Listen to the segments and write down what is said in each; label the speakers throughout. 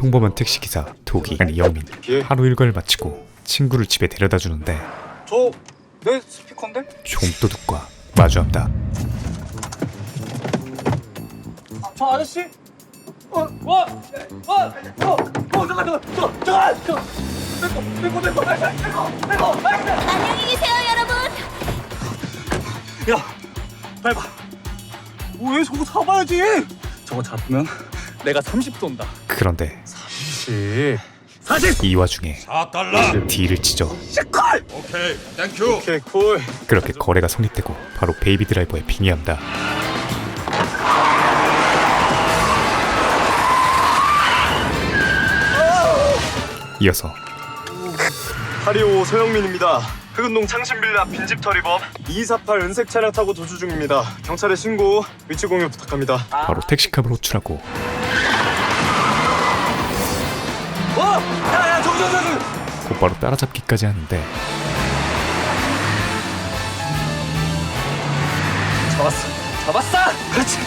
Speaker 1: 평범한 택시기사 도기 아니 영민. 하루 일과를 마치고 친구를 집에 데려다 주는데
Speaker 2: 저 내 스피커인데?
Speaker 1: 좀도둑과 마주합니다.
Speaker 2: 저 아저씨? 잠깐!
Speaker 3: 안녕히 계세요, 여러분.
Speaker 2: 야, 밟아. 왜 저거 잡아야지? 저거 잡으면 내가 30 쏜다.
Speaker 1: 그런데
Speaker 2: 40!
Speaker 1: 이 와중에
Speaker 4: 4달러.
Speaker 1: 딜을 치죠.
Speaker 2: 콜!
Speaker 4: 오케이, 땡큐.
Speaker 2: 오케이, 콜.
Speaker 1: 그렇게 거래가 성립되고 바로 베이비 드라이버에 빙의합니다. 이어서
Speaker 5: 하리오 서영민입니다. 흑은동 창신빌라 빈집 터리범 248 은색 차량 타고 도주 중입니다. 경찰에 신고, 위치 공유 부탁합니다.
Speaker 1: 바로 택시캅을 호출하고
Speaker 2: 야, 저기.
Speaker 1: 곧바로 따라잡기까지 하는데
Speaker 2: 잡았어. 그렇지.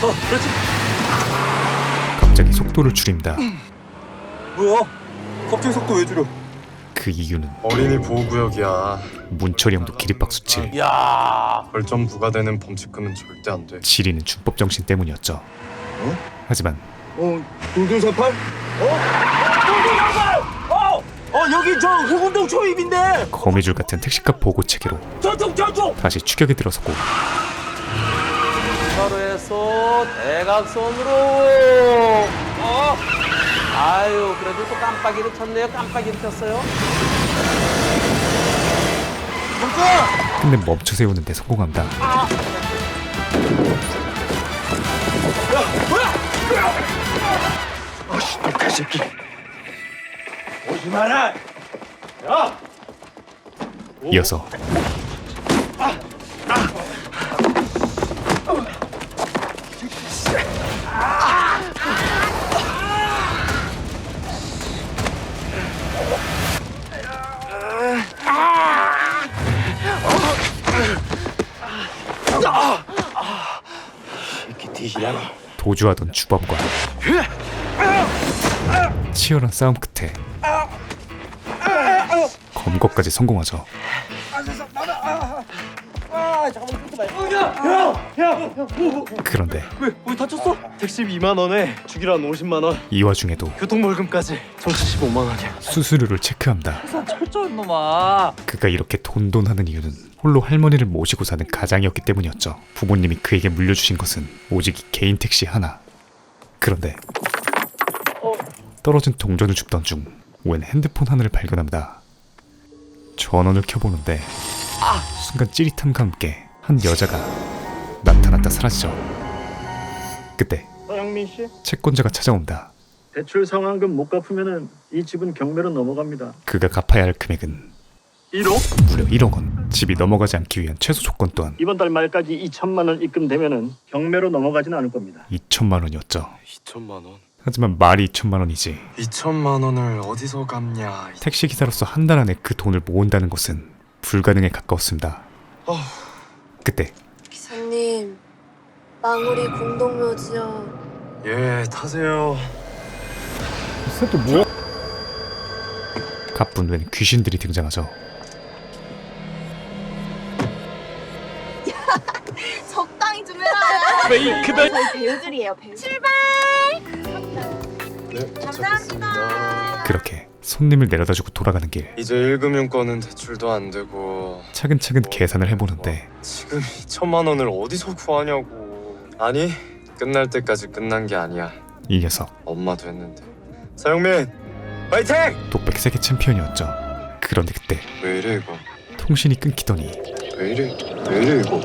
Speaker 2: 그렇지.
Speaker 1: 갑자기 속도를 줄입니다.
Speaker 5: 뭐야? 갑자기 속도 왜 줄여?
Speaker 1: 그 이유는
Speaker 5: 어린이 보호구역이야.
Speaker 1: 문철이 형도 기립박수 칠
Speaker 2: 야,
Speaker 5: 벌점 부과되는 범칙금은 절대 안 돼.
Speaker 1: 지리는 준법 정신 때문이었죠. 하지만
Speaker 5: 2248?
Speaker 2: 여기 저 흑운동 초입인데.
Speaker 1: 거미줄 같은 택시값 보고 체계로
Speaker 2: 저쪽.
Speaker 1: 다시 추격에 들어서고
Speaker 6: 서로에서 대각선으로. 아유, 그래도 또 깜빡이를 켰네요. 깜빡이를 켰어요.
Speaker 1: 근데 멈춰 세우는데 성공합니다.
Speaker 2: 오지 마라.
Speaker 1: 이어서 도주하던 주범과 치열한 싸움 끝에 검거까지 성공하죠. 그런데
Speaker 5: 왜 다쳤어? 택시 2만 원에 주기로 한 50만 원,
Speaker 1: 이 와중에도
Speaker 5: 교통벌금까지 총 75만 원이야.
Speaker 1: 수수료를 체크합니다.
Speaker 6: 철저한 놈아.
Speaker 1: 그가 이렇게 돈돈하는 이유는 홀로 할머니를 모시고 사는 가장이었기 때문이었죠. 부모님이 그에게 물려주신 것은 오직 이 개인 택시 하나. 그런데 떨어진 동전을 줍던 중 웬 핸드폰 하나를 발견합니다. 전원을 켜보는데 순간 찌릿함과 함께 한 여자가 나타났다 사라지죠. 그때
Speaker 7: 서영민 씨,
Speaker 1: 채권자가 찾아온다.
Speaker 7: 대출 상환금 못 갚으면은 이 집은 경매로 넘어갑니다.
Speaker 1: 그가 갚아야 할 금액은
Speaker 7: 1억?
Speaker 1: 무려 1억 원. 집이 넘어가지 않기 위한 최소 조건 또한
Speaker 7: 이번 달 말까지 2천만 원 입금되면은 경매로 넘어가지는 않을 겁니다.
Speaker 1: 2천만 원이었죠.
Speaker 5: 2천만 원?
Speaker 1: 하지만 말이 2천만 원이지
Speaker 5: 2천만 원을 어디서 갚냐?
Speaker 1: 택시 기사로서 한 달 안에 그 돈을 모은다는 것은 불가능에 가까웠습니다. 그때
Speaker 3: 기사님, 망우리 공동묘지요.
Speaker 5: 예, 타세요.
Speaker 1: 가뿐 웬 귀신들이 등장하죠.
Speaker 3: 적당히 좀 해라.
Speaker 2: 페이크다.
Speaker 3: 저희 배우들이에요, 배우. 출발.
Speaker 5: 네, 도착했습니다.
Speaker 1: 그렇게 손님을 내려다주고 돌아가는 길
Speaker 5: 이제 1금융권은 대출도 안 되고
Speaker 1: 차근차근 계산을 해보는데
Speaker 5: 지금 2천만 원을 어디서 구하냐고. 아니, 끝날 때까지 끝난 게 아니야.
Speaker 1: 이 녀석
Speaker 5: 엄마도 했는데. 서영민, 파이팅!
Speaker 1: 독백 세계 챔피언이었죠. 그런데 그때
Speaker 5: 왜 이래 이거?
Speaker 1: 통신이 끊기더니
Speaker 5: 왜 이래 이거?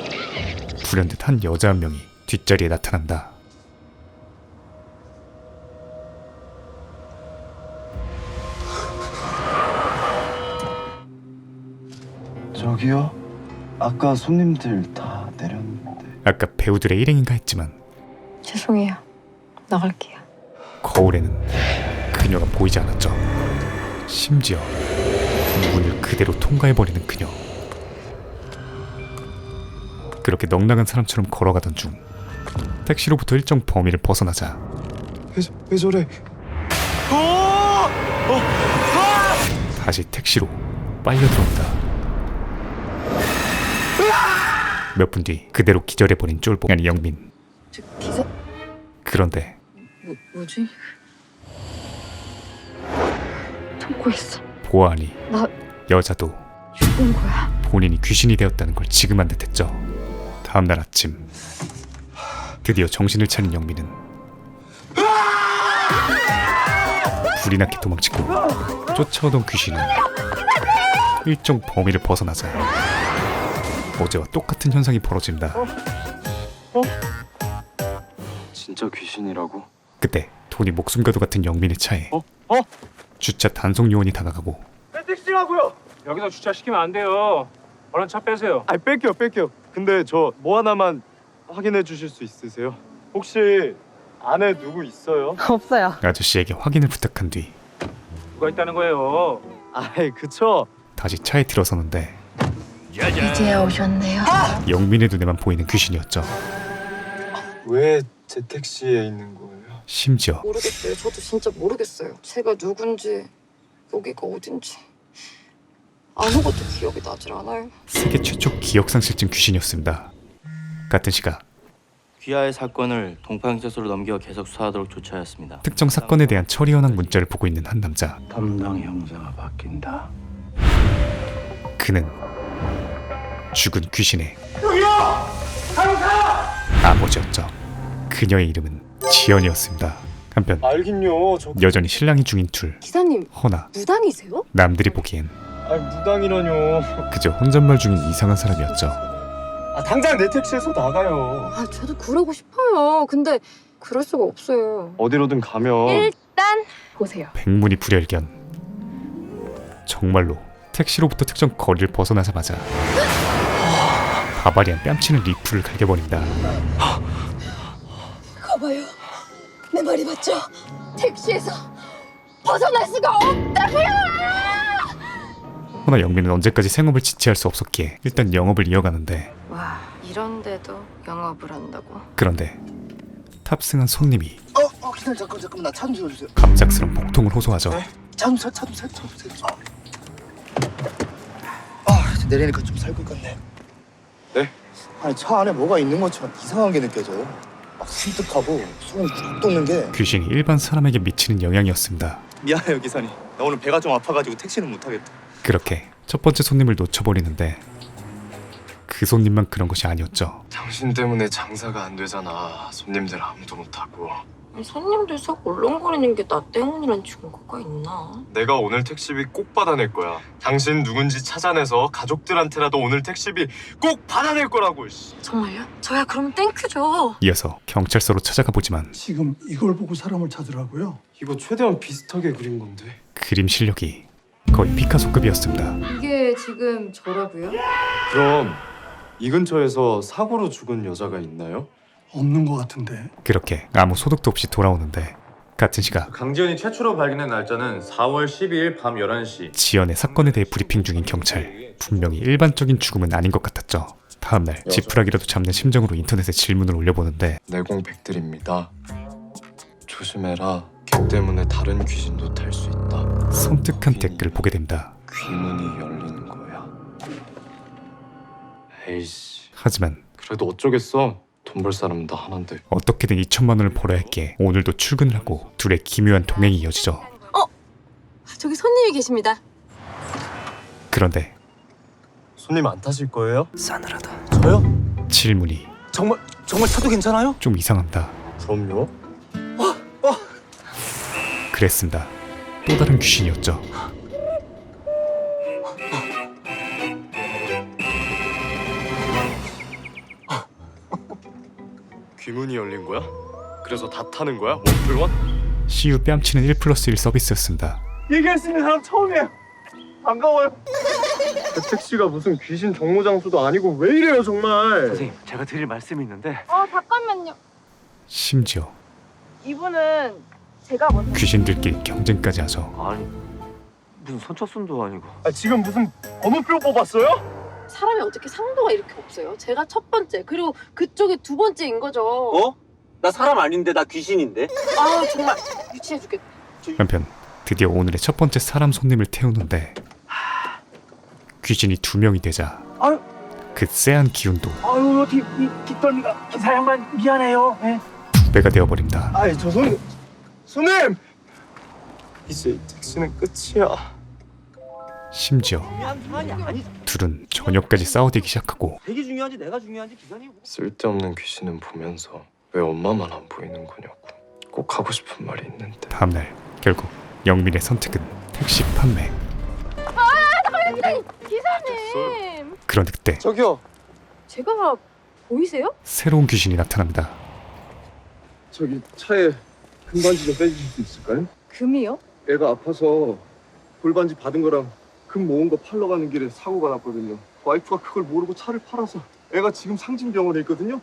Speaker 1: 불현듯 한 여자 한 명이 뒷자리에 나타난다.
Speaker 8: 저기요? 아까 손님들 다 내렸는데.
Speaker 1: 아까 배우들의 일행인가 했지만
Speaker 3: 죄송해요. 나갈게요.
Speaker 1: 거울에는 그녀가 보이지 않았죠. 심지어 문을 그대로 통과해버리는 그녀. 그렇게 넉나간 사람처럼 걸어가던 중 택시로부터 일정 범위를 벗어나자
Speaker 5: 왜 저래?
Speaker 1: 다시 택시로 빨려 들어온다. 몇 분 뒤 그대로 기절해버린 쫄보 아니 영민.
Speaker 3: 저 기사
Speaker 1: 그런데
Speaker 3: 뭐지? 참고 있어.
Speaker 1: 보아하니
Speaker 3: 나
Speaker 1: 여자도
Speaker 3: 죽은 거야.
Speaker 1: 본인이 귀신이 되었다는 걸 지금 안 듯했죠. 다음날 아침 드디어 정신을 차린 영민은 불이 나게 도망치고 쫓아오던 귀신은 일정 범위를 벗어나자 어제와 똑같은 현상이 벌어진다.
Speaker 8: 진짜 귀신이라고?
Speaker 1: 그때 돈이 목숨과도 같은 영민의 차에 주차 단속 요원이 다가가고
Speaker 5: 택시라고요.
Speaker 6: 여기서 주차시키면 안 돼요. 얼른 차 빼세요.
Speaker 5: 아니 뺄게요. 근데 저 뭐 하나만 확인해 주실 수 있으세요? 혹시 안에 누구 있어요?
Speaker 3: 없어요.
Speaker 1: 아저씨에게 확인을 부탁한 뒤
Speaker 6: 누가 있다는 거예요?
Speaker 5: 아이 그쵸.
Speaker 1: 다시 차에 들어서는데
Speaker 3: 이제야 오셨네요.
Speaker 1: 영민의 눈에만 보이는 귀신이었죠.
Speaker 5: 왜 제 택시에 있는 거예요?
Speaker 1: 심지어
Speaker 3: 모르겠어요. 저도 진짜 모르겠어요. 제가 누군지 여기가 어딘지 아무것도 기억이 나질 않아요.
Speaker 1: 세계 최초 기억상실증 귀신이었습니다. 같은 시각
Speaker 9: 귀하의 사건을 동파경찰서로 넘겨 계속 수사하도록 조처하였습니다.
Speaker 1: 특정 사건에 대한 처리 현황 문자를 보고 있는 한 남자.
Speaker 7: 담당 형사가 바뀐다.
Speaker 1: 그는 죽은 귀신의 아버지였죠. 그녀의 이름은 지연이었습니다. 한편
Speaker 5: 알긴요. 저
Speaker 1: 여전히 신랑이 중인 둘.
Speaker 3: 기사님
Speaker 1: 허나
Speaker 3: 무당이세요?
Speaker 1: 남들이 보기엔
Speaker 5: 아니 무당이라뇨.
Speaker 1: 그저 혼잣말 중인 이상한 사람이었죠.
Speaker 5: 아 당장 내 택시에서 나가요.
Speaker 3: 아 저도 그러고 싶어요. 근데 그럴 수가 없어요.
Speaker 5: 어디로든 가면
Speaker 3: 일단 보세요.
Speaker 1: 백문이 불여일견. 정말로 택시로부터 특정 거리를 벗어나자마자 바바리안 뺨치는 리프를 갈겨버린다.
Speaker 3: 거봐요. 내 말이 맞죠? 택시에서 벗어날 수가 없다고요.
Speaker 1: 허나 영민은 언제까지 생업을 지체할 수 없었기에 일단 영업을 이어가는데
Speaker 3: 와 이런데도 영업을 한다고?
Speaker 1: 그런데 탑승한 손님이
Speaker 8: 기사님 잠깐만 나 차 좀 세워주세요.
Speaker 1: 갑작스런 복통을 호소하죠.
Speaker 8: 차 좀 세워주세요. 아 내리니까 좀 살것 같네.
Speaker 5: 네?
Speaker 8: 아니 차 안에 뭐가 있는 것처럼 이상한 게 느껴져요. 막 섬뜩하고 소금 쭉 돋는 게.
Speaker 1: 귀신이 일반 사람에게 미치는 영향이었습니다.
Speaker 5: 미안해요 기사님. 나 오늘 배가 좀 아파가지고 택시는 못 하겠다.
Speaker 1: 그렇게 첫 번째 손님을 놓쳐버리는데 그 손님만 그런 것이 아니었죠.
Speaker 5: 당신 때문에 장사가 안 되잖아. 손님들 아무도 못 하고.
Speaker 3: 손님들 속 울렁거리는 게 나 때문이란 증거가 있나?
Speaker 5: 내가 오늘 택시비 꼭 받아낼 거야. 당신 누군지 찾아내서 가족들한테라도 오늘 택시비 꼭 받아낼 거라고.
Speaker 3: 정말요? 저야 그럼 땡큐죠.
Speaker 1: 이어서 경찰서로 찾아가 보지만
Speaker 7: 지금 이걸 보고 사람을 찾으라고요?
Speaker 5: 이거 최대한 비슷하게 그린 건데.
Speaker 1: 그림 실력이 거의 피카소급이었습니다.
Speaker 3: 이게 지금 저라고요?
Speaker 5: 그럼 이 근처에서 사고로 죽은 여자가 있나요?
Speaker 7: 없는 것 같은데.
Speaker 1: 그렇게 아무 소득도 없이 돌아오는데 같은 시각
Speaker 10: 강지연이 최초로 발견된 날짜는 4월 12일 밤 11시.
Speaker 1: 지연의 사건에 대해 브리핑 중인 경찰. 분명히 일반적인 죽음은 아닌 것 같았죠. 다음날 지푸라기라도 잡는 심정으로 인터넷에 질문을 올려보는데
Speaker 5: 내공백들입니다. 조심해라. 걔 때문에 다른 귀신도 탈 수 있다.
Speaker 1: 섬뜩한 댓글을 보게 됩니다.
Speaker 5: 귀문이 열리는 거야. 에이씨.
Speaker 1: 하지만
Speaker 5: 그래도 어쩌겠어. 돈 벌 사람은 다 하나인데.
Speaker 1: 어떻게든 2천만 원을 벌어야 했기에 오늘도 출근을 하고 둘의 기묘한 동행이 이어지죠.
Speaker 3: 저기 손님이 계십니다.
Speaker 1: 그런데
Speaker 5: 손님 안 타실 거예요?
Speaker 8: 싸늘하다.
Speaker 5: 저요?
Speaker 1: 질문이
Speaker 2: 정말 차도 괜찮아요?
Speaker 1: 좀 이상합니다.
Speaker 5: 그럼요.
Speaker 1: 그랬습니다. 또 다른 귀신이었죠.
Speaker 5: 귀문이 열린 거야? 그래서 다 타는 거야? 원플원?
Speaker 1: CU 뺨치는 1+1 서비스였습니다.
Speaker 5: 얘기할 수 있는 사람 처음이에요. 반가워요. 그 택시가 무슨 귀신 정모장소도 아니고 왜 이래요 정말.
Speaker 7: 선생님, 제가 드릴 말씀이 있는데.
Speaker 3: 잠깐만요.
Speaker 1: 심지어
Speaker 3: 이분은 제가 먼저.
Speaker 1: 귀신들끼리 경쟁까지 하죠.
Speaker 7: 아니, 무슨 선착순도 아니고.
Speaker 5: 아, 지금 무슨 번호표 뽑았어요?
Speaker 3: 사람이 어떻게 상도가 이렇게 없어요? 제가 첫 번째 그리고 그쪽이 두 번째인 거죠.
Speaker 6: 어? 나 사람 아닌데 나 귀신인데?
Speaker 3: 아 정말 유치해 죽겠다.
Speaker 1: 한편 드디어 오늘의 첫 번째 사람 손님을 태우는데 귀신이 2명이 되자
Speaker 7: 아유.
Speaker 1: 그 쎄한 기운도
Speaker 7: 아유 뒷덜미가 기사 양반 미안해요. 예.
Speaker 1: 2배가 되어버립니다.
Speaker 5: 아이 저 손님! 이제 택시는 끝이야.
Speaker 1: 심지어
Speaker 6: 중요한 사안이 아니.
Speaker 1: 둘은 저녁까지 싸워대기 시작하고
Speaker 6: 되게 중요한지 내가 중요한지 기사님.
Speaker 5: 쓸데없는 귀신은 보면서 왜 엄마만 안 보이는 거냐고. 꼭 하고 싶은 말이 있는데.
Speaker 1: 다음날 결국 영민의 선택은 택시 판매.
Speaker 3: 기사님!
Speaker 1: 그런데 그때
Speaker 5: 저기요.
Speaker 3: 제가 보이세요?
Speaker 1: 새로운 귀신이 나타납니다.
Speaker 5: 저기 차에 금반지 좀 빼주실 수 있을까요?
Speaker 3: 금이요?
Speaker 5: 애가 아파서 골반지 받은 거랑 금 모은 거 팔러 가는 길에 사고가 났거든요. 와이프가 그걸 모르고 차를 팔아서 애가 지금 상진병원에 있거든요.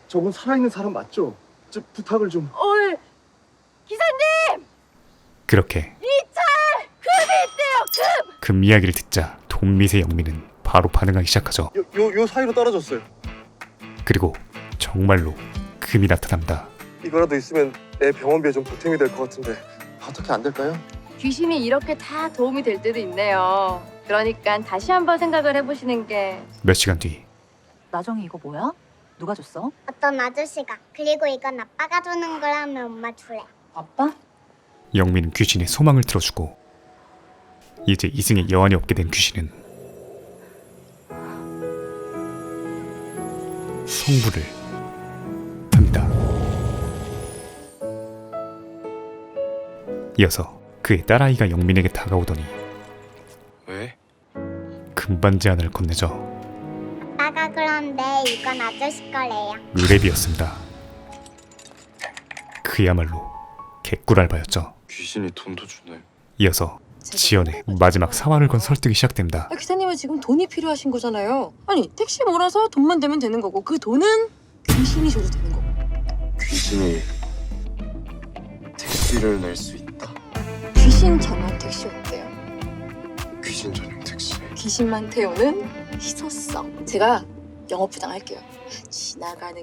Speaker 5: 저분 살아있는 사람 맞죠? 저 부탁을 좀.
Speaker 3: 기사님!
Speaker 1: 그렇게
Speaker 3: 이 차에 금이 있대요, 금!
Speaker 1: 금 이야기를 듣자 돈미세 영민은 바로 반응하기 시작하죠.
Speaker 5: 요 사이로 떨어졌어요.
Speaker 1: 그리고 정말로 금이 나타납니다.
Speaker 5: 이거라도 있으면 애 병원비에 좀 보탬이 될 것 같은데 어떻게 안 될까요?
Speaker 3: 귀신이 이렇게 다 도움이 될 때도 있네요. 그러니까 다시 한번 생각을 해보시는 게.
Speaker 1: 몇 시간 뒤
Speaker 11: 나정이 이거 뭐야? 누가 줬어?
Speaker 12: 어떤 아저씨가. 그리고 이건 아빠가 주는 거라면 엄마 주래.
Speaker 11: 아빠?
Speaker 1: 영민은 귀신의 소망을 들어주고 이제 이승에 여한이 없게 된 귀신은 성불을 합니다. 이어서 그의 딸아이가 영민에게 다가오더니
Speaker 5: 왜?
Speaker 1: 금반지 하나를 건네죠.
Speaker 12: 아빠가 그런데 이건 아저씨 거래요.
Speaker 1: 의뢰비였습니다. 그야말로 개꿀 알바였죠.
Speaker 5: 귀신이 돈도 주나요?
Speaker 1: 이어서 지연의 마지막 사활을 건 설득이 시작됩니다.
Speaker 3: 기사님은 지금 돈이 필요하신 거잖아요. 아니, 택시 몰아서 돈만 되면 되는 거고 그 돈은 귀신이 줘도 되는 거고.
Speaker 5: 귀신이 택시를 낼 수 있다.
Speaker 3: 귀신 전용 택시 어때요?
Speaker 5: 귀신 전용 택시.
Speaker 3: 귀신만 태우는 희소성. 제가 영업 부당할게요. 지나가는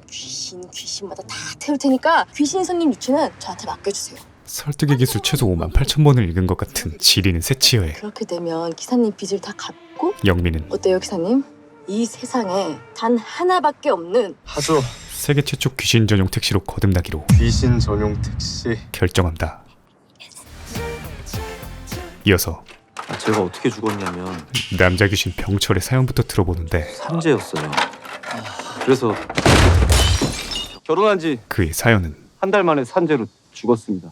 Speaker 3: 귀신마다 다 태울 테니까 귀신 손님 유치는 저한테 맡겨주세요.
Speaker 1: 설득의 기술 최소 58,000번을 읽은 것 같은 지리는 새치어에
Speaker 3: 그렇게 되면 기사님 빚을 다 갚고.
Speaker 1: 영민은
Speaker 3: 어때요, 기사님? 이 세상에 단 하나밖에 없는
Speaker 5: 하죠.
Speaker 1: 세계 최초 귀신 전용 택시로 거듭나기로
Speaker 5: 귀신 전용 택시.
Speaker 1: 결정합니다. 이어서
Speaker 9: 제가 어떻게 죽었냐면
Speaker 1: 남자 귀신 병철의 사연부터 들어보는데
Speaker 9: 산재였어요. 그래서 결혼한 지 한 달
Speaker 1: 그의 사연은
Speaker 9: 만에 산재로 죽었습니다.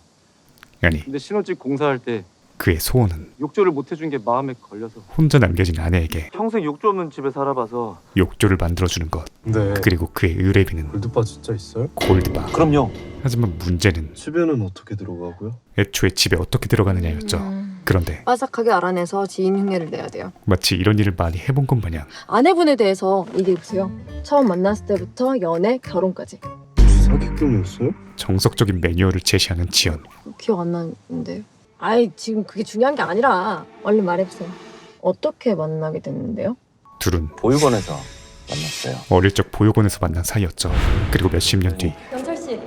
Speaker 1: 아니
Speaker 9: 근데 신혼집 공사할 때
Speaker 1: 그의 소원은
Speaker 9: 욕조를 못 해준 게 마음에 걸려서
Speaker 1: 혼자 남겨진 아내에게
Speaker 9: 평생 욕조 없는 집에 살아봐서.
Speaker 1: 욕조를 만들어주는 것,
Speaker 5: 네.
Speaker 1: 그리고 그의 의뢰비는
Speaker 5: 골드바 진짜 있어요?
Speaker 1: 골드바.
Speaker 9: 그럼요.
Speaker 1: 하지만 문제는
Speaker 5: 집에는 어떻게 들어가고요?
Speaker 1: 애초에 집에 어떻게 들어가느냐였죠. 그런데
Speaker 3: 빠삭하게 알아내서 지인 흉내를 내야 돼요.
Speaker 1: 마치 이런 일을 많이 해본 것 마냥
Speaker 3: 아내분에 대해서 얘기해보세요. 처음 만났을 때부터 연애, 결혼까지.
Speaker 5: 사기꾼이었어요?
Speaker 1: 정석적인 매뉴얼을 제시하는 지연.
Speaker 3: 기억 안 나는데. 아이, 지금 그게 중요한 게 아니라 얼른 말해보세요. 어떻게 만나게 됐는데요?
Speaker 1: 둘은
Speaker 9: 보육원에서 만났어요.
Speaker 1: 어릴 적 보육원에서 만난 사이였죠. 그리고 몇십 년 뒤
Speaker 11: 영철 씨,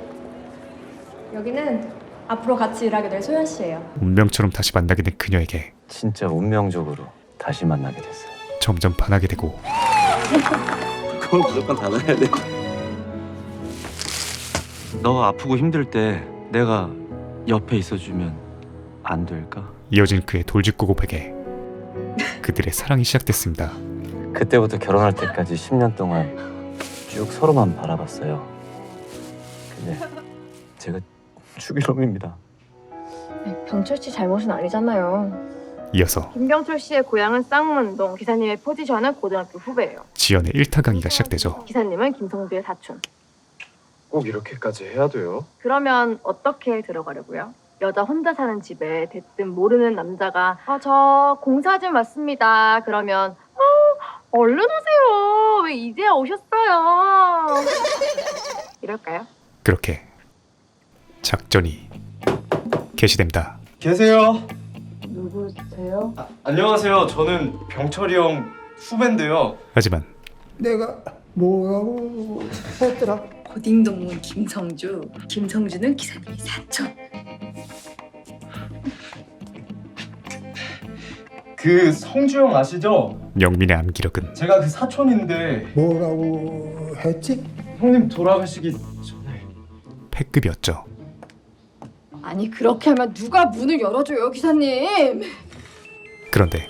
Speaker 11: 여기는 앞으로 같이 일하게 될 소연 씨예요.
Speaker 1: 운명처럼 다시 만나게 된 그녀에게
Speaker 9: 진짜 운명적으로 다시 만나게 됐어요.
Speaker 1: 점점 반하게 되고
Speaker 9: 그걸 무조건 닫아야 돼. 너가 아프고 힘들 때 내가 옆에 있어주면 안 될까?
Speaker 1: 이어진 그의 돌직구 고백에 그들의 사랑이 시작됐습니다.
Speaker 9: 그때부터 결혼할 때까지 10년 동안 쭉 서로만 바라봤어요. 근데 제가 죽일 놈입니다.
Speaker 3: 병철 씨 잘못은 아니잖아요.
Speaker 1: 이어서
Speaker 3: 김병철 씨의 고향은 쌍문동, 기사님의 포지션은 고등학교 후배예요.
Speaker 1: 지연의 1타 강의가 시작되죠.
Speaker 3: 기사님은 김성주의 사촌.
Speaker 5: 꼭 이렇게까지 해야 돼요?
Speaker 3: 그러면 어떻게 들어가려고요? 여자 혼자 사는 집에 대뜸 모르는 남자가 저 공사 좀 왔습니다. 그러면 얼른 오세요. 왜 이제야 오셨어요? 이럴까요?
Speaker 1: 그렇게 작전이 개시됩니다.
Speaker 5: 계세요.
Speaker 3: 누구세요?
Speaker 5: 안녕하세요. 저는 병철이 형 후배인데요.
Speaker 1: 하지만
Speaker 8: 내가 뭐라고 했더라?
Speaker 11: 고딩동문 김성주. 김성주는 기사님이 사촌.
Speaker 2: 그 성주형 아시죠?
Speaker 1: 영민의 암기력은
Speaker 2: 제가 그 사촌인데
Speaker 8: 뭐라고 했지?
Speaker 2: 형님 돌아가시기 전에
Speaker 1: 패급이었죠.
Speaker 11: 아니 그렇게 하면 누가 문을 열어줘요 기사님.
Speaker 1: 그런데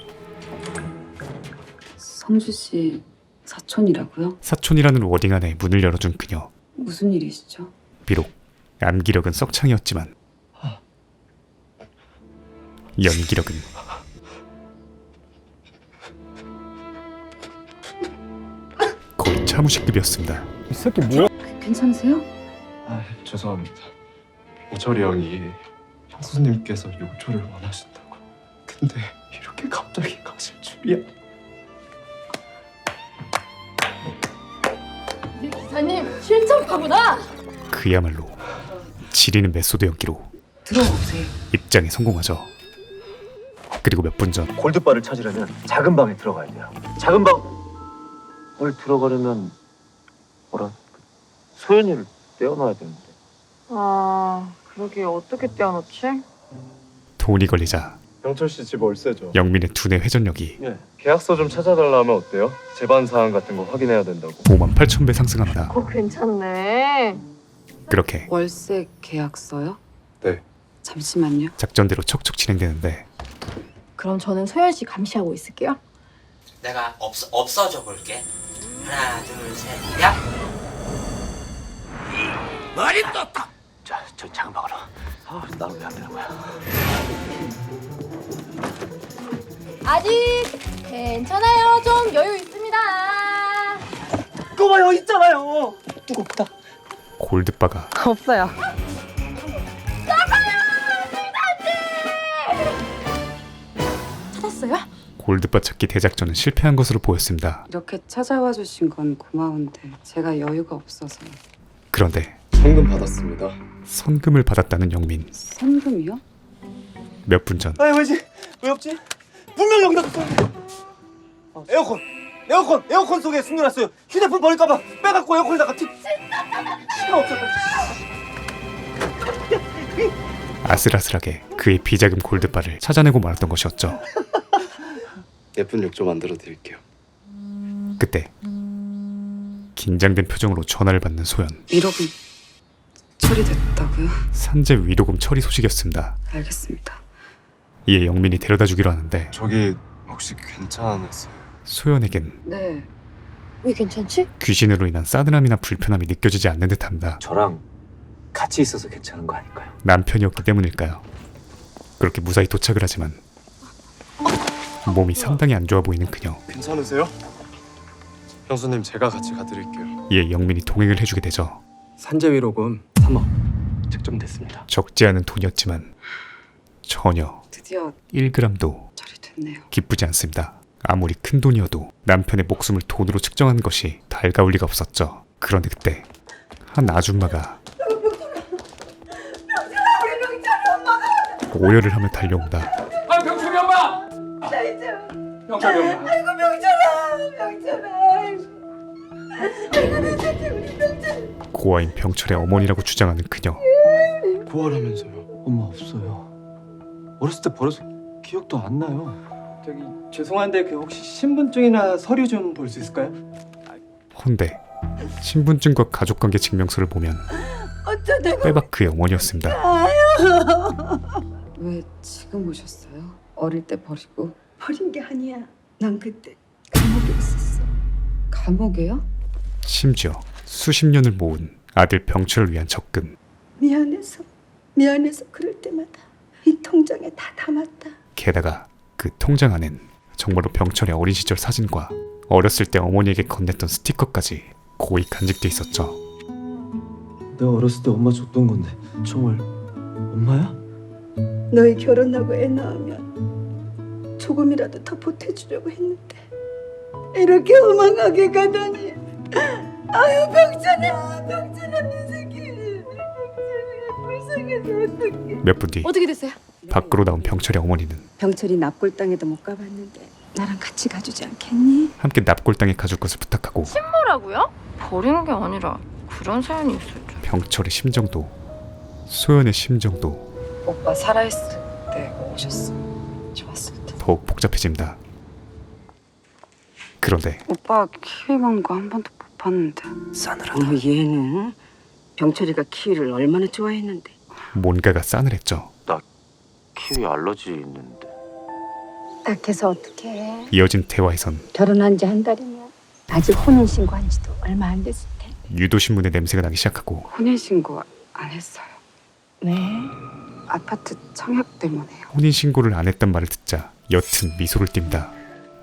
Speaker 11: 성주 씨 사촌이라고요?
Speaker 1: 사촌이라는 워딩 안에 문을 열어준 그녀.
Speaker 11: 무슨 일이시죠?
Speaker 1: 비록 암기력은 썩창이었지만 연기력은 거의 차무식급이었습니다.
Speaker 2: 이 새끼 뭐야?
Speaker 11: 괜찮으세요?
Speaker 2: 아 죄송합니다. 오철이 형이 형수님께서 요조를 원하신다고. 근데 이렇게 갑자기 가실 줄이야.
Speaker 11: 네 기사님 실전파구나.
Speaker 1: 그야말로 지리는 메소드 연기로
Speaker 11: 들어오세요.
Speaker 1: 입장에 성공하죠. 그리고 몇 분 전
Speaker 5: 골드바를 찾으려면 작은 방에 들어가야 돼요. 작은 방을 들어가려면 소연이를 떼어놔야 되는데.
Speaker 3: 아, 그러게 어떻게 떼어놓지?
Speaker 1: 돈이 걸리자
Speaker 5: 병철 씨 집 월세죠.
Speaker 1: 영민의 두뇌 회전력이
Speaker 5: 예. 계약서 좀 찾아달라 하면 어때요? 제반 사항 같은 거 확인해야 된다고.
Speaker 1: 58,000배 상승합니다.
Speaker 3: 그거 괜찮네.
Speaker 1: 그렇게
Speaker 11: 월세 계약서요?
Speaker 5: 네.
Speaker 11: 잠시만요.
Speaker 1: 작전대로 척척 진행되는데
Speaker 3: 그럼 저는 소연 씨 감시하고 있을게요.
Speaker 6: 내가 없어져 볼게. 하나, 둘, 셋, 야. 머리 떴다.
Speaker 5: 자, 저 작은 방으로. 아, 나는 왜 안 되는 거야?
Speaker 11: 아직 괜찮아요. 좀 여유 있습니다.
Speaker 6: 꼬마요 있잖아요. 무겁다.
Speaker 1: 골드바가
Speaker 3: 없어요.
Speaker 11: 찾았어요?
Speaker 1: 골드바 찾기 대작전은 실패한 것으로 보였습니다.
Speaker 11: 이렇게 찾아와 주신 건 고마운데 제가 여유가 없어서.
Speaker 1: 그런데
Speaker 5: 성금 받았습니다.
Speaker 1: 선금을 받았다는 영민.
Speaker 11: 선금이요?
Speaker 1: 몇 분 전
Speaker 6: 아니 왜지? 왜 없지? 분명 여기다 뒀었는데. 에어컨 속에 숨겨놨어요. 휴대폰 버릴까봐 빼갖고 에어컨에다가 시간 없었다.
Speaker 1: 아슬아슬하게 그의 비자금 골드바를 찾아내고 말았던 것이었죠.
Speaker 5: 예쁜 욕조 만들어 드릴게요.
Speaker 1: 그때 긴장된 표정으로 전화를 받는 소연.
Speaker 11: 위로금 처리됐다고요?
Speaker 1: 산재 위로금 처리 소식이었습니다.
Speaker 11: 알겠습니다.
Speaker 1: 이에 영민이 데려다 주기로 하는데
Speaker 5: 저기 혹시 괜찮으세요?
Speaker 1: 소연에겐
Speaker 11: 네.
Speaker 3: 왜 괜찮지?
Speaker 1: 귀신으로 인한 싸늘함이나 불편함이 느껴지지 않는 듯합니다.
Speaker 6: 저랑 같이 있어서 괜찮은 거 아닐까요?
Speaker 1: 남편이었기 때문일까요? 그렇게 무사히 도착을 하지만 몸이 상당히 안 좋아 보이는 그녀.
Speaker 5: 괜찮으세요? 형수님 제가 같이 가드릴게요.
Speaker 1: 이에 영민이 동행을 해주게 되죠.
Speaker 2: 산재 위로금 3억 책정됐습니다.
Speaker 1: 적지 않은 돈이었지만 전혀
Speaker 11: 드디어
Speaker 1: 1g도
Speaker 11: 처리됐네요.
Speaker 1: 기쁘지 않습니다. 아무리 큰 돈이어도 남편의 목숨을 돈으로 측정하는 것이 달가울 리가 없었죠. 그런데 그때 한 아줌마가 오열을 하며 달려온다.
Speaker 2: 아 병철이 엄마! 병철이 엄마!
Speaker 11: 아이고 병철아.
Speaker 1: 고아인 병철의 어머니라고 주장하는 그녀.
Speaker 5: 부활하면서요. 엄마 없어요. 어렸을 때 버려서 기억도 안 나요.
Speaker 2: 저기 죄송한데 그 혹시 신분증이나 서류 좀 볼 수 있을까요?
Speaker 1: 헌데 신분증과 가족관계 증명서를 보면 빼박 그의 어머니였습니다.
Speaker 11: 왜 지금 오셨어요? 어릴 때 버리고.
Speaker 13: 버린 게 아니야. 난 그때 감옥에 있었어.
Speaker 11: 감옥에요?
Speaker 1: 심지어 수십 년을 모은 아들 병철을 위한 적금.
Speaker 13: 미안해서 그럴 때마다 이 통장에 다 담았다.
Speaker 1: 게다가 그 통장 안엔 정말로 병철의 어린 시절 사진과 어렸을 때 어머니에게 건넸던 스티커까지 고이 간직돼 있었죠.
Speaker 5: 내가 어렸을 때 엄마 줬던 건데 정말 엄마야?
Speaker 13: 너희 결혼하고 애 낳으면 조금이라도 더 보태주려고 했는데 이렇게 허망하게 가다니. 아유 병찬아 내 새끼. 불쌍해서 어떡해.
Speaker 1: 몇 분 뒤
Speaker 11: 어떻게 됐어요?
Speaker 1: 밖으로 나온 병철의 어머니는
Speaker 13: 병철이 납골당에도 못 가봤는데 나랑 같이 가주지 않겠니?
Speaker 1: 함께 납골당에 가줄 것을 부탁하고
Speaker 3: 뭐라고요? 버리는 게 아니라 그런 사연이 있을 줄.
Speaker 1: 병철의 심정도 소연의 심정도
Speaker 11: 오빠 살아있을 때 오셨어. 좋았을 텐데.
Speaker 1: 더욱 복잡해집니다. 그런데
Speaker 13: 오빠 키위 먹는 거 한 번도 못 봤는데.
Speaker 6: 싸늘하다.
Speaker 13: 얘는 병철이가 키위를 얼마나 좋아했는데.
Speaker 1: 뭔가가 싸늘했죠.
Speaker 9: 키위 알러지 있는데.
Speaker 13: 딱해서 어떡해.
Speaker 1: 이어진 대화에선
Speaker 13: 결혼한 지 한 달이면 아직 혼인신고한 지도 얼마 안 됐을 텐데.
Speaker 1: 유도신문의 냄새가 나기 시작하고
Speaker 13: 혼인신고 안 했어요. 왜? 아파트 청약 때문에요.
Speaker 1: 혼인신고를 안 했단 말을 듣자 옅은 미소를 띈다.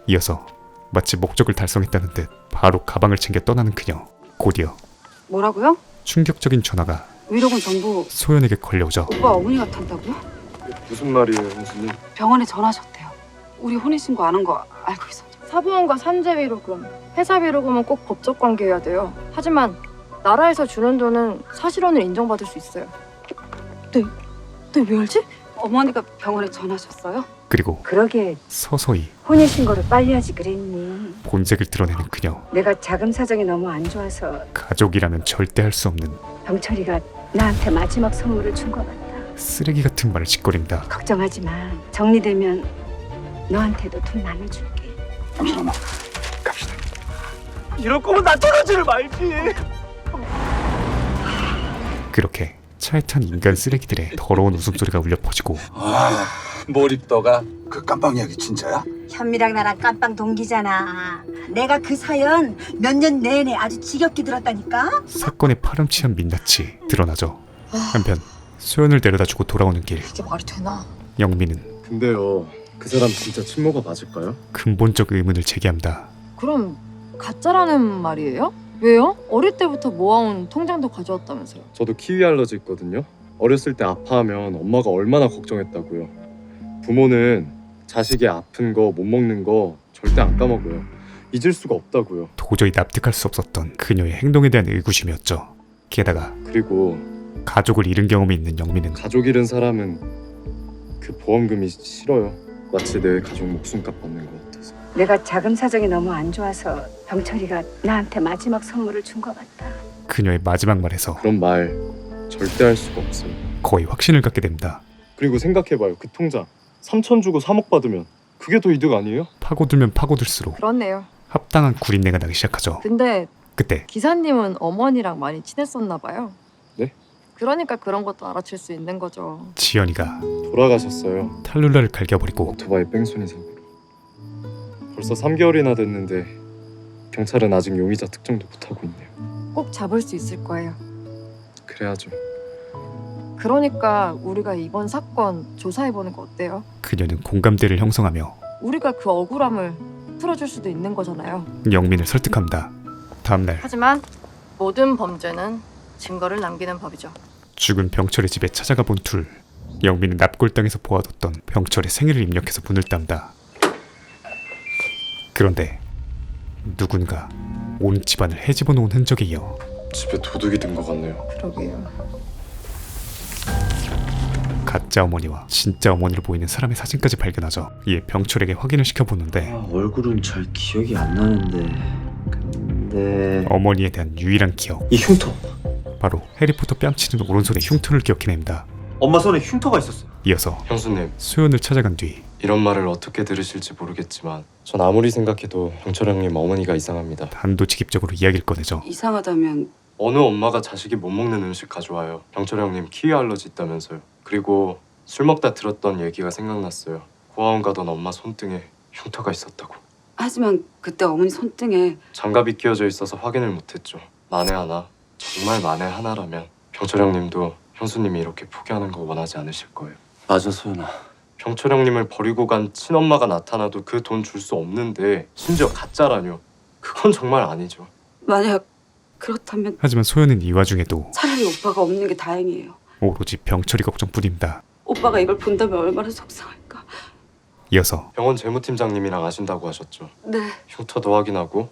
Speaker 1: 이어서 마치 목적을 달성했다는 듯 바로 가방을 챙겨 떠나는 그녀. 곧이어
Speaker 13: 뭐라고요?
Speaker 1: 충격적인 전화가
Speaker 13: 위로금 정보
Speaker 1: 소연에게 걸려오죠.
Speaker 13: 오빠 어머니가 탄다고요?
Speaker 5: 무슨 말이에요, 형수님?
Speaker 13: 병원에 전화하셨대요. 우리 혼인신고 안 한 거 알고 있었죠.
Speaker 3: 사보험과 산재 위로금, 회사 위로금은 꼭 법적 관계여야 돼요. 하지만 나라에서 주는 돈은 사실혼을 인정받을 수 있어요.
Speaker 13: 네 왜 알지? 어머니가 병원에 전화하셨어요?
Speaker 1: 그리고
Speaker 13: 그러게
Speaker 1: 서서히
Speaker 13: 혼인신고를 빨리 하지 그랬니.
Speaker 1: 본색을 드러내는 그녀.
Speaker 13: 내가 자금 사정이 너무 안 좋아서
Speaker 1: 가족이라면 절대 할 수 없는
Speaker 13: 병철이가 나한테 마지막 선물을 준 것 같다.
Speaker 1: 쓰레기 같은 말을 짓거린다.
Speaker 13: 걱정하지 마. 정리되면 너한테도 돈 나눠줄게.
Speaker 6: 이럴 거면 나 떨어지를 말지.
Speaker 1: 그렇게 차에 탄 인간 쓰레기들의 더러운 웃음소리가 울려 퍼지고
Speaker 4: 몰입도가 그 깜빵 이야기 진짜야?
Speaker 12: 현미랑 나랑 깜빵 동기잖아. 내가 그 사연 몇 년 내내 아주 지겹게 들었다니까.
Speaker 1: 사건의 파렴치한 민낯이 드러나죠. 한편 소연을 데려다주고 돌아오는 길,
Speaker 3: 이게 말이 되나?
Speaker 1: 영민은
Speaker 5: 근데요, 그 사람 진짜 친모가 맞을까요?
Speaker 1: 근본적 의문을 제기합니다.
Speaker 3: 그럼 가짜라는 말이에요? 왜요? 어릴 때부터 모아온 통장도 가져왔다면서요.
Speaker 5: 저도 키위 알러지 있거든요. 어렸을 때 아파하면 엄마가 얼마나 걱정했다고요. 부모는 자식이 아픈 거, 못 먹는 거 절대 안 까먹어요. 잊을 수가 없다고요.
Speaker 1: 도저히 납득할 수 없었던 그녀의 행동에 대한 의구심이었죠. 게다가
Speaker 5: 그리고
Speaker 1: 가족을 잃은 경험이 있는 영민은
Speaker 5: 가족 잃은 사람은 그 보험금이 싫어요. 마치 내 가족 목숨값 받는 것 같아서.
Speaker 13: 내가 자금 사정이 너무 안 좋아서 병철이가 나한테 마지막 선물을 준 것 같다.
Speaker 1: 그녀의 마지막 말에서
Speaker 5: 그런 말 절대 할 수가 없어요.
Speaker 1: 거의 확신을 갖게 됩니다.
Speaker 5: 그리고 생각해봐요. 그 통장 3천 주고 3억 받으면 그게 더 이득 아니에요?
Speaker 1: 파고들면 파고들수록
Speaker 3: 그렇네요.
Speaker 1: 합당한 구린내가 나기 시작하죠.
Speaker 3: 근데
Speaker 1: 그때
Speaker 3: 기사님은 어머니랑 많이 친했었나 봐요.
Speaker 5: 네?
Speaker 3: 그러니까 그런 것도 알아챌 수 있는 거죠.
Speaker 1: 지연이가
Speaker 5: 돌아가셨어요.
Speaker 1: 탈룰라를 갈겨버리고
Speaker 5: 오토바이 뺑소니 사고로. 벌써 3개월이나 됐는데 경찰은 아직 용의자 특정도 못하고 있네요.
Speaker 3: 꼭 잡을 수 있을 거예요.
Speaker 5: 그래야죠.
Speaker 3: 그러니까 우리가 이번 사건 조사해보는 거 어때요?
Speaker 1: 그녀는 공감대를 형성하며
Speaker 3: 우리가 그 억울함을 풀어줄 수도 있는 거잖아요.
Speaker 1: 영민을 설득합니다. 다음날
Speaker 3: 하지만 모든 범죄는 증거를 남기는 법이죠.
Speaker 1: 죽은 병철의 집에 찾아가 본 둘. 영민은 납골당에서 보아뒀던 병철의 생일을 입력해서 문을 딴다. 그런데 누군가 온 집안을 헤집어 놓은 흔적에 이어
Speaker 5: 집에 도둑이 든 것 같네요.
Speaker 3: 그러게요.
Speaker 1: 가짜 어머니와 진짜 어머니로 보이는 사람의 사진까지 발견하죠. 이에 병철에게 확인을 시켜보는데
Speaker 9: 얼굴은 잘 기억이 안 나는데. 근데
Speaker 1: 어머니에 대한 유일한 기억,
Speaker 6: 이 흉터.
Speaker 1: 바로 해리포터 뺨치는 오른손의 흉터를 기억해냅니다.
Speaker 6: 엄마 손에 흉터가 있었어요.
Speaker 1: 이어서
Speaker 5: 형수님,
Speaker 1: 소연을 찾아간 뒤
Speaker 5: 이런 말을 어떻게 들으실지 모르겠지만 전 아무리 생각해도 병철 형님 어머니가 이상합니다.
Speaker 1: 단도직입적으로 이야기를 꺼내죠.
Speaker 13: 이상하다면
Speaker 5: 어느 엄마가 자식이 못 먹는 음식 가져와요. 병철 형님 키위 알러지 있다면서요. 그리고 술 먹다 들었던 얘기가 생각났어요. 고아원 가던 엄마 손등에 흉터가 있었다고.
Speaker 13: 하지만 그때 어머니 손등에
Speaker 5: 장갑이 끼워져 있어서 확인을 못했죠. 만에 하나, 정말 만에 하나라면 병철 형님도 형수님이 이렇게 포기하는 거 원하지 않으실 거예요.
Speaker 9: 맞아 소연아.
Speaker 5: 병철 형님을 버리고 간 친엄마가 나타나도 그 돈 줄 수 없는데 심지어 가짜라뇨. 그건 정말 아니죠.
Speaker 13: 만약 그렇다면
Speaker 1: 하지만 소연은 이 와중에도
Speaker 13: 차라리 오빠가 없는 게 다행이에요.
Speaker 1: 오로지 병철이 걱정뿐입니다.
Speaker 13: 오빠가 이걸 본다면 얼마나 속상할까.
Speaker 1: 이어서
Speaker 5: 병원 재무팀장님이랑 아신다고 하셨죠.
Speaker 13: 네.
Speaker 5: 흉터도 확인하고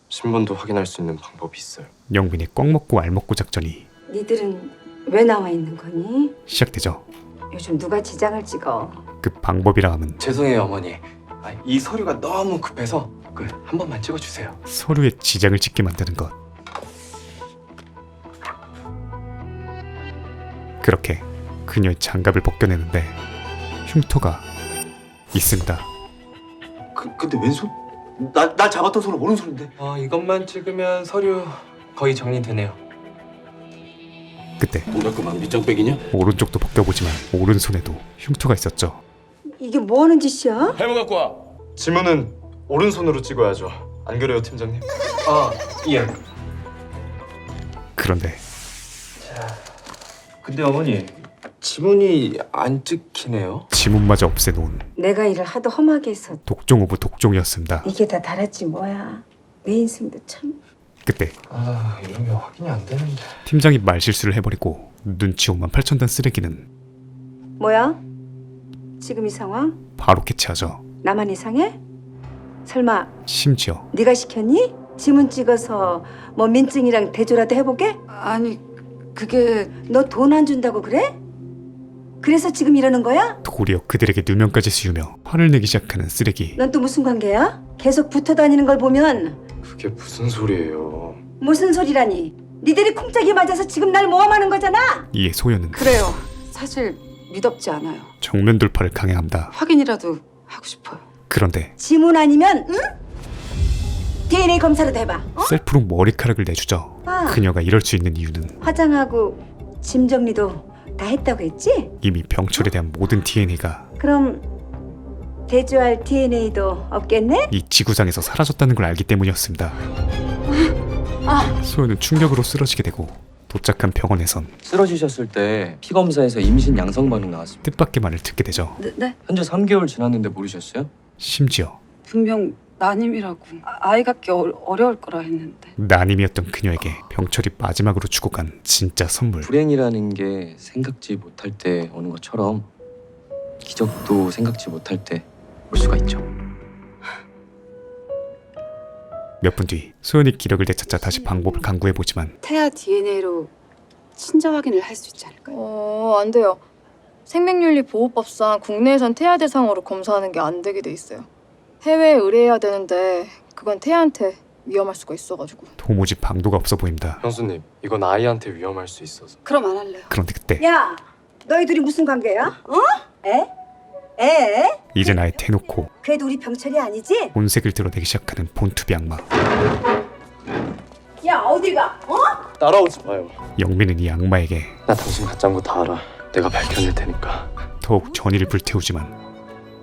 Speaker 5: 신분도 확인할 수 있는 방법이 있어요.
Speaker 1: 영민의 꽉 먹고 알 먹고 작전이
Speaker 13: 니들은 왜 나와 있는 거니?
Speaker 1: 시작되죠.
Speaker 13: 요즘 누가 지장을 찍어.
Speaker 1: 그 방법이라 함은
Speaker 6: 죄송해요 어머니. 이 서류가 너무 급해서 한 번만 찍어주세요.
Speaker 1: 서류에 지장을 찍게 만드는 것. 그렇게 그녀의 장갑을 벗겨내는데 흉터가 있습니다.
Speaker 6: 근데 왼손? 날 잡았던 손은 오른손인데.
Speaker 2: 이것만 찍으면 서류 거의 정리되네요.
Speaker 1: 그때
Speaker 4: 동작그만 밑장빼기냐?
Speaker 1: 오른쪽도 벗겨보지만 오른손에도 흉터가 있었죠.
Speaker 12: 이게 뭐 하는 짓이야?
Speaker 4: 해머 갖고 와.
Speaker 5: 지문은 오른손으로 찍어야죠. 안 그래요, 팀장님?
Speaker 2: 예.
Speaker 1: 그런데
Speaker 6: 근데 어머니
Speaker 2: 지문이 안 찍히네요.
Speaker 1: 지문마저 없애놓은
Speaker 13: 내가 일을 하도 험하게 해서
Speaker 1: 독종 오브 독종이었습니다.
Speaker 13: 이게 다 달았지 뭐야. 내 인생도 참.
Speaker 1: 그때
Speaker 2: 이러면 확인이 안 되는데.
Speaker 1: 팀장이 말실수를 해버리고 눈치 5만 8천 단 쓰레기는
Speaker 13: 뭐야? 지금 이 상황?
Speaker 1: 바로 캐치하죠.
Speaker 13: 나만 이상해? 설마
Speaker 1: 심지어
Speaker 13: 네가 시켰니? 지문 찍어서 뭐 민증이랑 대조라도 해보게?
Speaker 12: 아니 그게
Speaker 13: 너 돈 안 준다고 그래? 그래서 지금 이러는 거야?
Speaker 1: 도리어 그들에게 누명까지 씌우며 화를 내기 시작하는 쓰레기.
Speaker 13: 넌 또 무슨 관계야? 계속 붙어 다니는 걸 보면
Speaker 2: 그게 무슨 소리예요?
Speaker 13: 무슨 소리라니? 니들이 쿵짝이 맞아서 지금 날 모함하는 거잖아.
Speaker 1: 이에 소연은
Speaker 12: 그래요. 사실 믿업지 않아요.
Speaker 1: 정면 돌파를 강행합니다.
Speaker 12: 확인이라도 하고 싶어요.
Speaker 1: 그런데
Speaker 13: 지문 아니면 응? DNA 검사라도 해봐.
Speaker 1: 셀프로 머리카락을 내주죠.
Speaker 13: 아.
Speaker 1: 그녀가 이럴 수 있는 이유는
Speaker 13: 화장하고 짐 정리도 다 했다고 했지?
Speaker 1: 이미 병철에 대한 모든 DNA가
Speaker 13: 그럼 대조할 DNA도 없겠네?
Speaker 1: 이 지구상에서 사라졌다는 걸 알기 때문이었습니다. 소연은 충격으로 쓰러지게 되고 도착한 병원에선
Speaker 2: 쓰러지셨을 때 피 검사에서 임신 양성 반응 나왔습니다.
Speaker 1: 뜻밖의 말을 듣게 되죠.
Speaker 12: 네?
Speaker 2: 현재 3개월 지났는데 모르셨어요?
Speaker 1: 심지어
Speaker 12: 분명 난임이라고. 아이 갖기 어려울 거라 했는데.
Speaker 1: 난임이었던 그녀에게 병철이 마지막으로 주고 간 진짜 선물.
Speaker 2: 불행이라는 게 생각지 못할 때 오는 것처럼 기적도 생각지 못할 때 올 수가 있죠.
Speaker 1: 몇 분 뒤 소연이 기력을 되찾자 다시 방법을 강구해보지만
Speaker 12: 태아 DNA로 친자 확인을 할 수 있지 않을까요?
Speaker 11: 안 돼요. 생명윤리보호법상 국내에선 태아 대상으로 검사하는 게 안 되게 돼 있어요. 해외에 의뢰해야 되는데 그건 태아한테 위험할 수가 있어가지고.
Speaker 1: 도무지 방도가 없어 보입니다.
Speaker 2: 형수님, 이건 아이한테 위험할 수 있어서.
Speaker 12: 그럼 안 할래요.
Speaker 1: 그런데 그때
Speaker 13: 야, 너희 둘이 무슨 관계야? 어? 에?
Speaker 1: 이제 나에 대놓고
Speaker 13: 그래도 우리 병철이 아니지?
Speaker 1: 본색을 드러내기 시작하는 본투비 악마.
Speaker 13: 야, 어딜 가? 어?
Speaker 2: 따라오지 마요.
Speaker 1: 영민은 이 악마에게
Speaker 2: 나 당신 가짜인 거 다 알아. 내가 밝혀낼 테니까.
Speaker 1: 더욱 전의를 불태우지만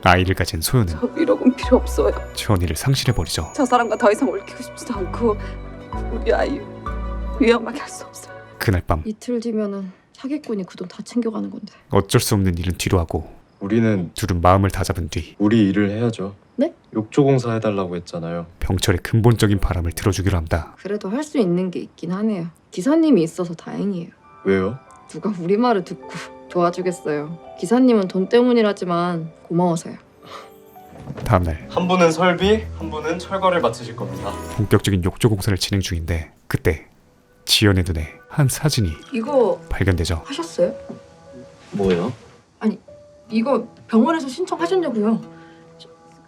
Speaker 1: 아이를 가진 소연은
Speaker 12: 저 1억은 필요 없어요.
Speaker 1: 전의를 상실해버리죠.
Speaker 12: 저 사람과 더 이상 얽히고 싶지도 않고 우리 아이 위험하게 할 수 없어요.
Speaker 1: 그날 밤
Speaker 11: 이틀 뒤면은 사기꾼이 그 돈 다 챙겨가는 건데.
Speaker 1: 어쩔 수 없는 일은 뒤로 하고
Speaker 5: 우리는
Speaker 1: 둘은 마음을 다잡은 뒤
Speaker 5: 우리 일을 해야죠.
Speaker 11: 네?
Speaker 5: 욕조 공사 해달라고 했잖아요.
Speaker 1: 병철의 근본적인 바람을 들어주기로 합니다.
Speaker 11: 그래도 할 수 있는 게 있긴 하네요. 기사님이 있어서 다행이에요.
Speaker 5: 왜요?
Speaker 11: 누가 우리 말을 듣고 도와주겠어요. 기사님은 돈 때문이라지만 고마워서요.
Speaker 1: 다음날
Speaker 5: 한 분은 설비, 한 분은 철거를 맡으실 겁니다.
Speaker 1: 본격적인 욕조 공사를 진행 중인데 그때 지연의 눈에 한 사진이
Speaker 11: 이거
Speaker 1: 발견되죠.
Speaker 11: 하셨어요?
Speaker 2: 뭐요?
Speaker 11: 이거 병원에서 신청하셨냐고요?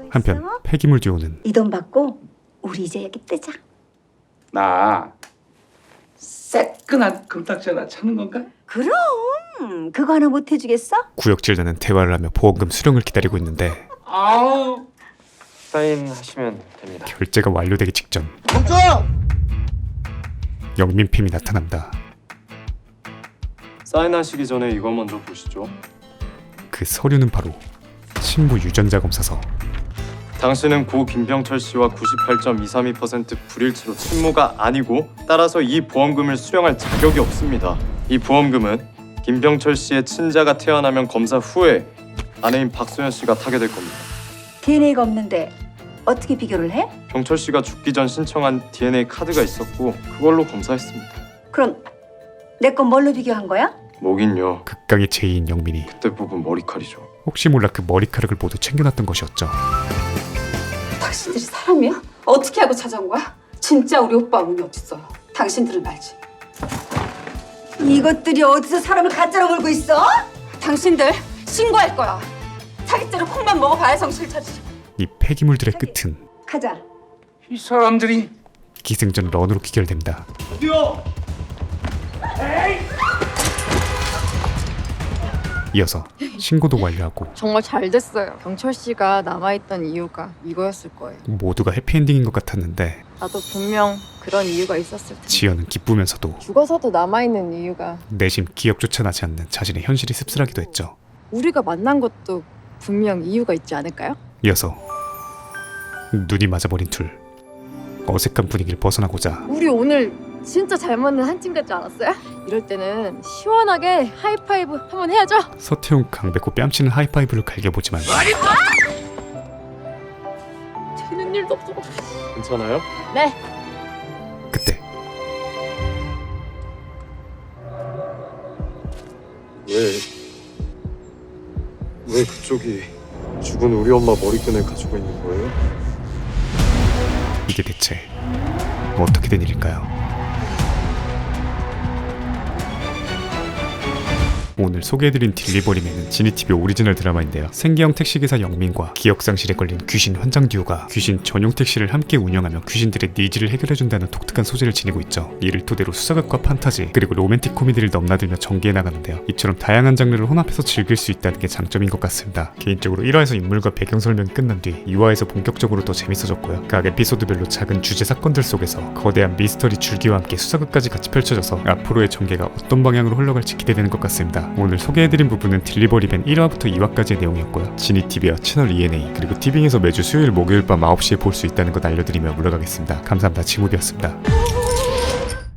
Speaker 1: 한편 폐기물 듀오는
Speaker 13: 이 돈 받고 우리 이제 여기 뜨자.
Speaker 4: 나 새끈한 금탁지 하나 찾는 건가?
Speaker 13: 그럼 그거 하나 못 해주겠어?
Speaker 1: 구역질자는 대화를 하며 보험금 수령을 기다리고 있는데
Speaker 4: 아우.
Speaker 2: 사인하시면 됩니다.
Speaker 1: 결제가 완료되기 직전 영민팸이 나타납니다.
Speaker 5: 사인하시기 전에 이거 먼저 보시죠.
Speaker 1: 그 서류는 바로 신부 유전자 검사서.
Speaker 5: 당신은 고 김병철 씨와 98.232% 불일치로 친모가 아니고 따라서 이 보험금을 수령할 자격이 없습니다. 이 보험금은 김병철 씨의 친자가 태어나면 검사 후에 아내인 박소연 씨가 타게 될 겁니다.
Speaker 13: DNA가 없는데 어떻게 비교를 해?
Speaker 5: 병철 씨가 죽기 전 신청한 DNA 카드가 있었고 그걸로 검사했습니다.
Speaker 13: 그럼 내 건 뭘로 비교한 거야?
Speaker 5: 뭐긴요.
Speaker 1: 극강의 제이인 영민이
Speaker 5: 그때 뽑은 머리칼이죠.
Speaker 1: 혹시 몰라 그 머리카락을 모두 챙겨놨던 것이었죠.
Speaker 12: 당신들이 사람이야? 어떻게 하고 찾아온 거야? 진짜 우리 오빠 운이 어딨어요. 당신들은 알지.
Speaker 13: 이것들이 어디서 사람을 가짜로 몰고 있어?
Speaker 12: 당신들 신고할 거야. 사기죄로 콩만 먹어봐야 정신 차리지.
Speaker 1: 이 폐기물들의 끝은
Speaker 13: 가자.
Speaker 4: 이 사람들이
Speaker 1: 기승전 런으로 귀결됩니다. 이어서 신고도 완료하고
Speaker 11: 정말 잘 됐어요. 경철 씨가 남아있던 이유가 이거였을 거예요.
Speaker 1: 모두가 해피엔딩인 것 같았는데
Speaker 11: 나도 분명 그런 이유가 있었을 텐데.
Speaker 1: 지연은 기쁘면서도
Speaker 11: 죽어서도 남아있는 이유가
Speaker 1: 내심 기억조차 나지 않는 자신의 현실이 씁쓸하기도 했죠.
Speaker 11: 우리가 만난 것도 분명 이유가 있지 않을까요?
Speaker 1: 이어서 눈이 맞아버린 둘. 어색한 분위기를 벗어나고자
Speaker 11: 우리 오늘 진짜 잘 맞는 한 팀 같지 않았어요? 이럴 때는 시원하게 하이파이브 한번 해야죠.
Speaker 1: 서태웅 강백호 뺨치는 하이파이브를 갈겨보지만
Speaker 11: 되는 일도 없어.
Speaker 6: 괜찮아요?
Speaker 11: 네.
Speaker 1: 그때
Speaker 5: 왜 그쪽이 죽은 우리 엄마 머리끈을 가지고 있는 거예요?
Speaker 1: 이게 대체 어떻게 된 일일까요? 오늘 소개해드린 딜리버리맨은 지니TV 오리지널 드라마인데요. 생계형 택시기사 영민과 기억상실에 걸린 귀신 환장 듀오가 귀신 전용 택시를 함께 운영하며 귀신들의 니즈를 해결해준다는 독특한 소재를 지니고 있죠. 이를 토대로 수사극과 판타지 그리고 로맨틱 코미디를 넘나들며 전개해 나가는데요. 이처럼 다양한 장르를 혼합해서 즐길 수 있다는 게 장점인 것 같습니다. 개인적으로 1화에서 인물과 배경 설명이 끝난 뒤 2화에서 본격적으로 더 재밌어졌고요. 각 에피소드별로 작은 주제 사건들 속에서 거대한 미스터리 줄기와 함께 수사극까지 같이 펼쳐져서 앞으로의 전개가 어떤 방향으로 흘러갈지 기대되는 것 같습니다. 오늘 소개해드린 부분은 딜리버리맨 1화부터 2화까지의 내용이었고요. 지니TV와 채널 ENA 그리고 티빙에서 매주 수요일 목요일 밤 9시에 볼 수 있다는 것 알려드리며 물러가겠습니다. 감사합니다. 지무비였습니다.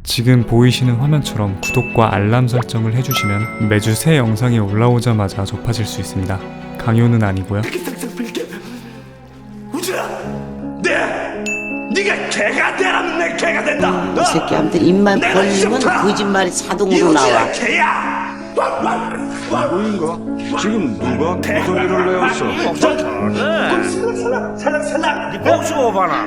Speaker 1: 지금 보이시는 화면처럼 구독과 알람 설정을 해주시면 매주 새 영상이 올라오자마자 접하실 수 있습니다. 강요는 아니고요.
Speaker 6: 네가 개가 되라면 내 개가 된다.
Speaker 14: 이 새끼한테 입만 벌리면 거짓말이 자동으로 나와.
Speaker 6: 개야.
Speaker 4: 누구인가? 지금 누가 무소리를 내었어?
Speaker 6: 살락 네 뽕 씹어 봐라.